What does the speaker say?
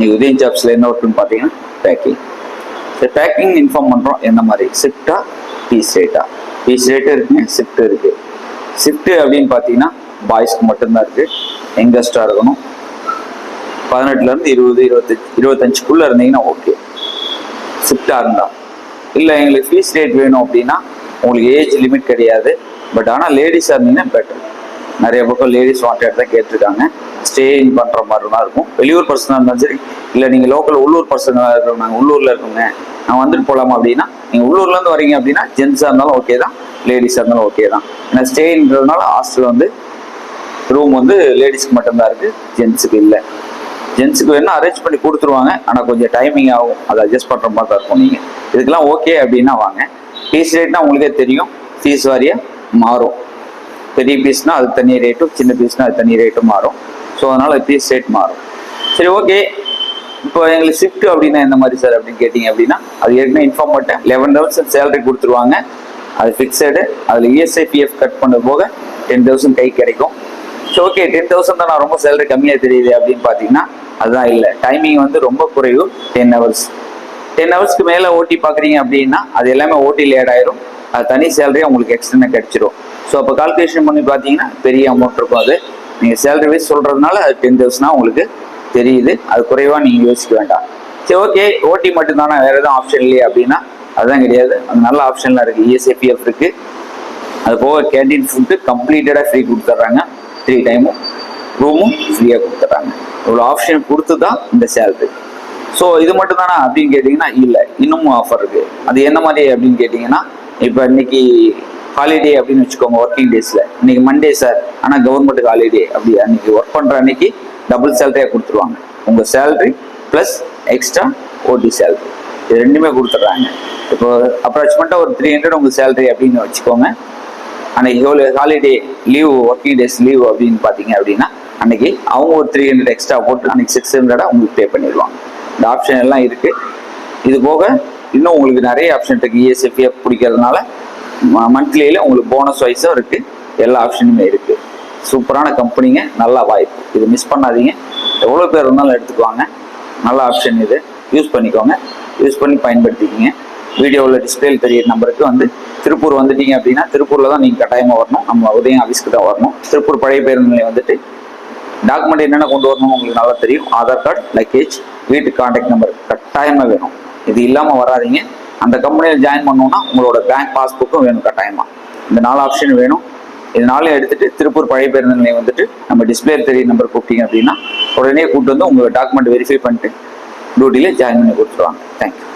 இன்னைக்கு உதயம் ஜாப்ஸில் என்ன ஒர்க்குன்னு பார்த்தீங்கன்னா பேக்கிங். சரி, பேக்கிங் இன்ஃபார்ம் பண்ணுறோம். என்ன மாதிரி ஷிஃப்டா பீஸ் ரேட்டா? பீஸ் ரேட்டு இருக்குங்க, ஷிஃப்ட் இருக்குது. ஷிஃப்ட்டு அப்படின்னு பார்த்தீங்கன்னா பாய்ஸ்க்கு மட்டும்தான் இருக்குது. யங்கஸ்டாக இருக்கணும். 18லேருந்து 20, 25க்குள்ளே இருந்தீங்கன்னா ஓகே, ஷிஃப்டாக இருந்தால். இல்லை எங்களுக்கு ஃபீஸ் ரேட் வேணும் அப்படின்னா உங்களுக்கு ஏஜ் லிமிட் கிடையாது. பட் ஆனால் லேடிஸாக இருந்தீங்கன்னா பெட்டர். நிறைய பக்கம் லேடிஸ் வாண்டட் தான் கேட்டிருக்காங்க. ஸ்டே இன் பண்ணுற மாதிரி தான் இருக்கும். வெளியூர் பர்சனாக இருந்தாலும் சரி, இல்லை நீங்கள் லோக்கல் உள்ளூர் பர்சனாக இருக்கிறோம், நாங்கள் உள்ளூரில் இருக்கோங்க, நான் வந்துட்டு போகலாமா அப்படின்னா, நீங்கள் உள்ளூர்லேருந்து வரீங்க அப்படின்னா ஜென்ஸாக இருந்தாலும் ஓகே தான், லேடிஸாக இருந்தாலும் ஓகே தான். ஏன்னா ஸ்டேன்றதுனால ஹாஸ்டல் வந்து ரூம் வந்து லேடிஸ்க்கு மட்டும்தான் இருக்குது, ஜென்ஸுக்கு இல்லை. ஜென்ஸுக்கு வேணால் அரேஞ்ச் பண்ணி கொடுத்துருவாங்க, ஆனால் கொஞ்சம் டைமிங் ஆகும், அதை அட்ஜஸ்ட் பண்ணுற மாதிரி தான் இருக்கும். நீங்கள் இதுக்கெல்லாம் ஓகே அப்படின்னா வாங்க. ஃபீஸ் ரேட்னா உங்களுக்கே தெரியும், ஃபீஸ் வாரியாக மாறும். பெரிய பீஸ்னால் அது தனி ரேட்டும், சின்ன பீஸ்னால் அது தனி ரேட்டும் மாறும். ஸோ அதனால் பீஸ் ரேட் மாறும். சரி, ஓகே. இப்போ எங்களுக்கு ஷிஃப்ட் அப்படின்னா எந்த மாதிரி சார் அப்படின்னு கேட்டிங்க அப்படின்னா, அது ஏற்கனவே இன்ஃபார்ம் பண்ணிட்டேன். 11,000 சேலரி கொடுத்துருவாங்க, அது ஃபிக்ஸடு. அதில் இஎஸ்ஐ பிஎஃப் கட் பண்ண போக 10,000 கை கிடைக்கும். ஸோ ஓகே, 10,000 தான் நான் ரொம்ப சேலரி கம்மியாக தெரியுது அப்படின்னு பார்த்தீங்கன்னா அதுதான் இல்லை. டைமிங் வந்து ரொம்ப குறைவு, 10 ஹவர்ஸ். 10 ஹவர்ஸ்க்கு மேலே ஓட்டி பார்க்குறீங்க அப்படின்னா அது எல்லாமே ஓட்டியில் ஆட் ஆயிரும். அது தனி சேலரி உங்களுக்கு எக்ஸ்ட்ரா கிடைச்சிடும். ஸோ அப்போ கால்குலேஷன் பண்ணி பார்த்தீங்கன்னா பெரிய அமௌண்ட் இருக்கும். அது நீங்கள் சேலரி வைஸ் சொல்கிறதுனால அது 10,000 உங்களுக்கு தெரியுது. அது குறைவாக நீங்கள் யோசிக்க வேண்டாம். சரி, ஓகே. ஓட்டி மட்டும்தானா, வேறு எதுவும் ஆப்ஷன் இல்லையா அப்படின்னா அதுதான் கிடையாது. அது நல்ல ஆப்ஷன்லாம் இருக்குது. இஎஸ்ஐபிஎஃப் இருக்குது. அது போக கேன்டீன் ஃபுட்டு கம்ப்ளீட்டடாக ஃப்ரீ கொடுத்துட்றாங்க. 3 டைமும் ரூமும் ஃப்ரீயாக கொடுத்துட்றாங்க. இவ்வளோ ஆப்ஷன் கொடுத்து தான் இந்த சேலரி. ஸோ இது மட்டும் தானா அப்படின்னு கேட்டிங்கன்னா இல்லை, இன்னமும் ஆஃபர் இருக்குது. அது என்ன மாதிரி அப்படின்னு கேட்டிங்கன்னா, இப்போ இன்னைக்கு ஹாலிடே அப்படின்னு வச்சுக்கோங்க. ஒர்க்கிங் டேஸில் இன்னைக்கு மண்டே சார், ஆனால் கவர்மெண்ட்டுக்கு ஹாலிடே அப்படி அன்னைக்கு ஒர்க் பண்ணுற அன்னைக்கு டபுள் சேலரியாக கொடுத்துருவாங்க. உங்கள் சேலரி ப்ளஸ் எக்ஸ்ட்ரா ஓடி சேலரி, இது ரெண்டுமே கொடுத்துட்றாங்க. இப்போ அப்ராக்சிமேட்டாக ஒரு 300 உங்கள் சேலரி அப்படின்னு வச்சுக்கோங்க. அன்னைக்கு holiday leave, working days leave அப்படின்னு பார்த்தீங்க அப்படின்னா அன்னைக்கு அவங்க ஒரு 300 எக்ஸ்ட்ரா போட்டு அன்னைக்கு 600 உங்களுக்கு பே பண்ணிடுவாங்க. இந்த ஆப்ஷன் எல்லாம் இருக்குது. இது போக இன்னும் உங்களுக்கு நிறைய ஆப்ஷன் இருக்குது. இஎஸ்ஐபிஎஃப் பிடிக்கிறதுனால மந்த்லியில் உங்களுக்கு போனஸ் வைஸும் இருக்குது. எல்லா ஆப்ஷனுமே இருக்குது. சூப்பரான கம்பெனிங்க, நல்ல வாய்ப்பு. இது மிஸ் பண்ணாதீங்க. எவ்வளோ பேர் இருந்தாலும் எடுத்துக்குவாங்க. நல்ல ஆப்ஷன் இது, யூஸ் பண்ணிக்கோங்க. யூஸ் பண்ணி பயன்படுத்திக்கிங்க. வீடியோவில் டிஸ்பிளேயில் தெரியிற நம்பருக்கு வந்து திருப்பூர் வந்துட்டீங்க அப்படின்னா திருப்பூரில் தான் நீங்கள் கட்டாயமாக வரணும். நம்ம உதயம் ஆஃபீஸ்க்கு தான் வரணும். திருப்பூர் பழைய பேருந்து நிலையம் வந்துட்டு டாக்குமெண்ட் என்னென்ன கொண்டு வரணும்னு உங்களுக்கு நல்லா தெரியும். ஆதார் கார்டு, லக்கேஜ், வீட்டு கான்டாக்ட் நம்பர் கட்டாயமாக வேணும். இது இல்லாமல் வராதிங்க. அந்த கம்பெனியில் ஜாயின் பண்ணணும்னா உங்களோட பேங்க் பாஸ்புக்கும் வேணும் கட்டாயமாக. இந்த 4 ஆப்ஷன் வேணும். இது 4 எடுத்துகிட்டு திருப்பூர் பழைய பேருந்து நிலையம் வந்துட்டு நம்ம டிஸ்பிளே தெரிய நம்பர் கூப்பிட்டீங்க அப்படின்னா உடனே கூப்பிட்டு வந்து உங்கள் டாக்குமெண்ட் வெரிஃபை பண்ணிட்டு டியூட்டியில் ஜாயின் பண்ணி கொடுத்துருவாங்க. தேங்க்யூ.